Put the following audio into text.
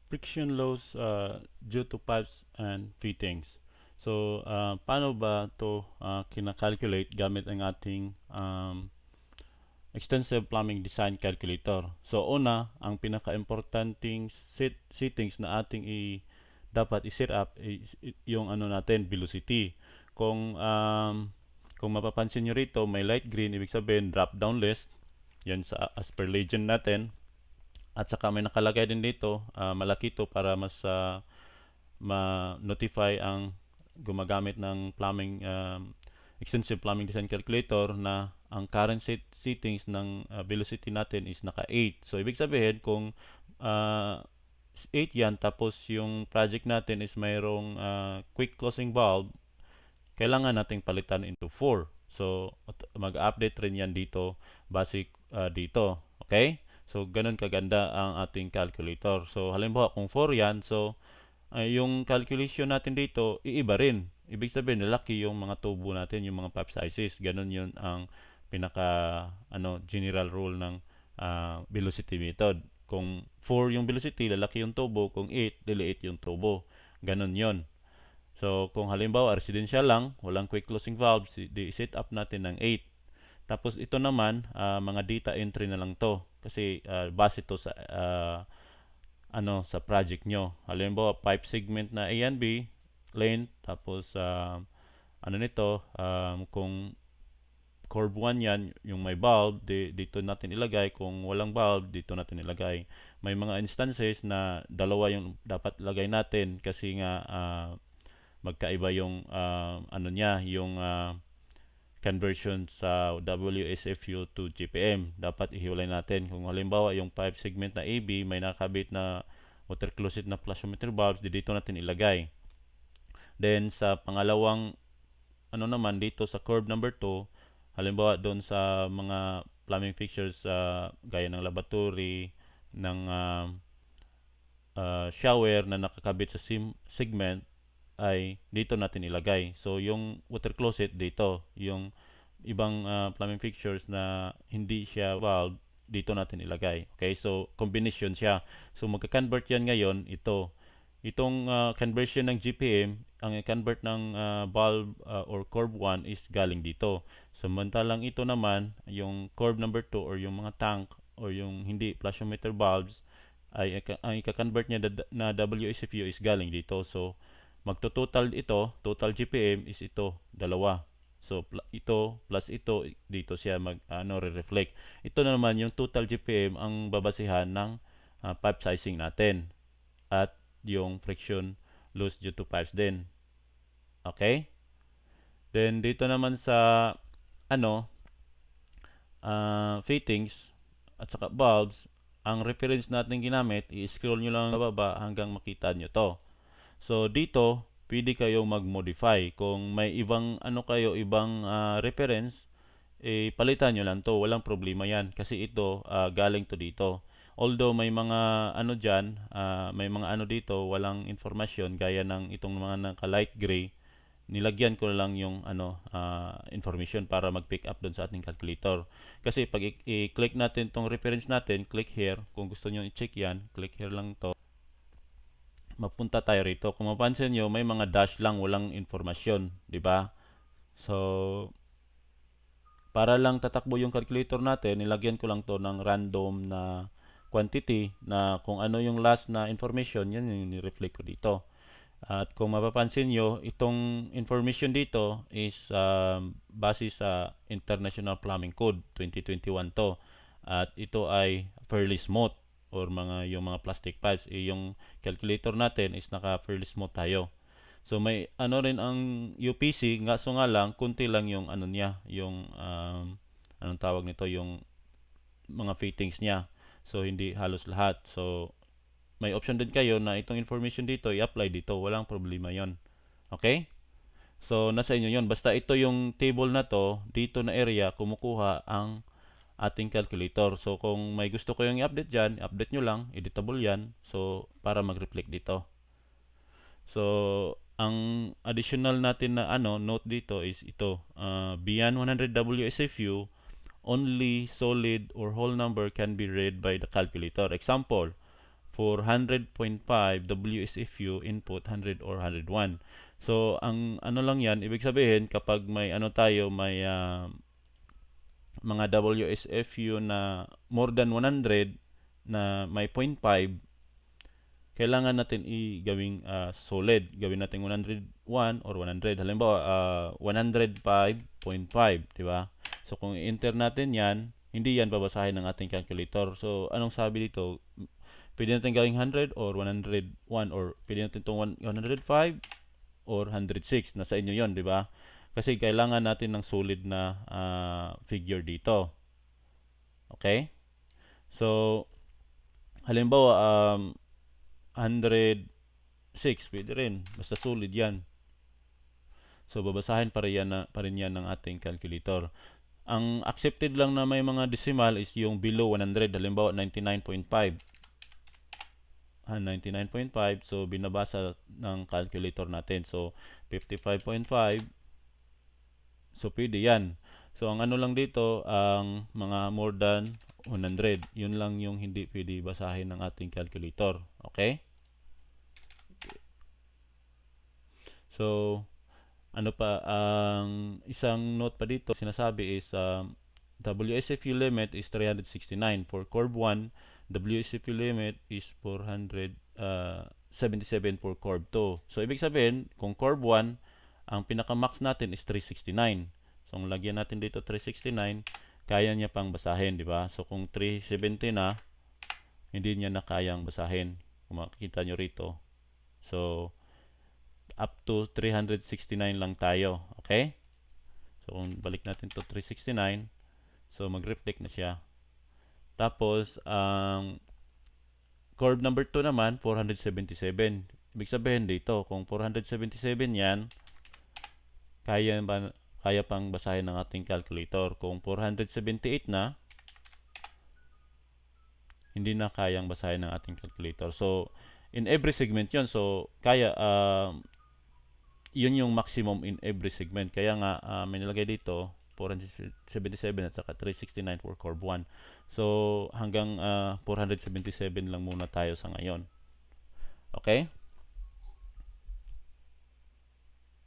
friction loss due to pipes and fittings. So, paano ba to kina-calculate gamit ang ating extensive plumbing design calculator? So, una, ang pinaka-importanting settings na ating dapat i-set up is yung ano natin, velocity. Kung mapapansin nyo rito, may light green, ibig sabihin drop down list. Yan sa as per legend natin. At saka may nakalagay din dito, malaki to para mas ma-notify ang gumagamit ng plumbing extensive plumbing design calculator na ang current settings ng velocity natin is naka 8. So ibig sabihin kung 8 yan tapos yung project natin is mayroong quick closing valve, kailangan nating palitan into 4. So mag-update rin yan dito basic dito. Okay? So ganun kaganda ang ating calculator. So halimbawa kung 4 yan, so yung calculation natin dito, iiba rin. Ibig sabihin, lalaki yung mga tubo natin, yung mga pipe sizes. Ganun yun ang general rule ng velocity method. Kung 4 yung velocity, lalaki yung tubo. Kung 8, liliit yung tubo. Ganun yon. So, kung halimbawa, residential lang, walang quick closing valves, di-set up natin ng 8. Tapos ito naman, mga data entry na lang to. Kasi base to sa sa project nyo. Halimbawa, pipe segment na A and B, length, tapos nito, kung curve 1 yan, yung may bulb, dito natin ilagay. Kung walang bulb, dito natin ilagay. May mga instances na dalawa yung dapat ilagay natin kasi nga magkaiba yung yung conversion sa WSFU to GPM. Dapat ihiwalay natin. Kung halimbawa yung pipe segment na AB may nakabit na water closet na flushometer valves, dito natin ilagay. Then sa pangalawang naman dito sa curve number 2, halimbawa doon sa mga plumbing fixtures gaya ng lavatory, ng shower na nakakabit sa segment ay dito natin ilagay. So yung water closet dito, yung ibang plumbing fixtures na hindi siya valve, dito natin ilagay. Okay, so combination siya. So magka-convert yan ngayon itong conversion ng GPM, ang convert ng valve or curve 1 is galing dito. Samantalang ito naman, yung curve number 2 or yung mga tank or yung hindi flushometer valves ay ang i-convert niya na WSFU is galing dito. So magto-total ito, total GPM is ito, dalawa. So ito plus ito dito siya re-reflect. Ito na naman yung total GPM ang babasihan ng pipe sizing natin at yung friction loss due to pipes din. Okay? Then dito naman sa fittings at saka bulbs, ang reference natin ginamit, i-scroll nyo lang bababa hanggang makita nyo to. So dito, pwede kayo mag-modify. Kung may ibang ibang reference, palitan nyo lang to. Walang problema yan. Kasi ito, galing to dito. Although may mga dyan, may mga dito, walang informasyon gaya ng itong mga naka-light gray, nilagyan ko lang yung information para mag-pick up doon sa ating calculator. Kasi pag i-click natin tong reference natin, click here. Kung gusto nyo i-check yan, click here lang to. Mapunta tayo rito. Kung mapansin nyo, may mga dash lang, walang informasyon, di ba? So, para lang tatakbo yung calculator natin, nilagyan ko lang to ng random na quantity na kung ano yung last na information, yan yung ni-reflect ko dito. At kung mapapansin nyo, itong information dito is base sa International Plumbing Code 2021 to. At ito ay fairly smooth or yung mga plastic pipes. Yung calculator natin is naka fairly smooth tayo. So may rin ang UPC, nga lang kunti lang yung niya, yung anong tawag nito, yung mga fittings niya. So hindi halos lahat. So may option din kayo na itong information dito i-apply dito, walang problema yon. Okay? So nasa inyo yon. Basta ito yung table na to, dito na area kumukuha ang ating calculator. So kung may gusto ko yung i-update dyan, update nyo lang, editable yan. So para mag-reflect dito. So ang additional natin na note dito is ito, beyond 100 WSFU, only solid or whole number can be read by the calculator. Example, for 100.5 WSFU input 100 or 101. So ang ano lang yan, ibig sabihin kapag may ano tayo, may mga WSFU na more than 100 na may 0.5, kailangan natin i-gawing solid. Gawin natin 101 or 100. Halimbawa, 105.5, di ba? So kung i-enter natin yan, hindi yan babasahin ng ating calculator. So anong sabi dito? Pwede natin gawing 100 or 101 or pwede natin itong 105 or 106. Nasa inyo yon, di ba? Kasi kailangan natin ng solid na figure dito. Okay? So, halimbawa, 106, pwede rin. Basta solid yan. So, babasahin pa rin yan ng ating calculator. Ang accepted lang na may mga decimal is yung below 100. Halimbawa, 99.5. 99.5. So, binabasa ng calculator natin. So, 55.5. So, pwede yan. So, ang ano lang dito, ang mga more than 100. Yun lang yung hindi pwede basahin ng ating calculator. Okay? So, ano pa, ang isang note pa dito, sinasabi is, WSFU limit is 369. For Corb 1, WSFU limit is 477 for Corb 2. So, ibig sabihin, kung Corb 1, ang pinaka-max natin is 369. So, kung lagyan natin dito 369, kaya niya pang basahin, di ba? So, kung 370 na, hindi niya na kayang basahin. Kung makikita nyo rito. So, up to 369 lang tayo. Okay? So, kung balik natin to 369, so, mag-reflect na siya. Tapos, ang curve number 2 naman, 477. Ibig sabihin dito, kung 477 yan, kaya pang basahin ng ating calculator. Kung 478 na, hindi na kayang basahin ng ating calculator. So, in every segment yon. So, kaya, yun yung maximum in every segment. Kaya nga, may nilagay dito, 477 at saka 369 for Corb 1. So, hanggang 477 lang muna tayo sa ngayon. Okay?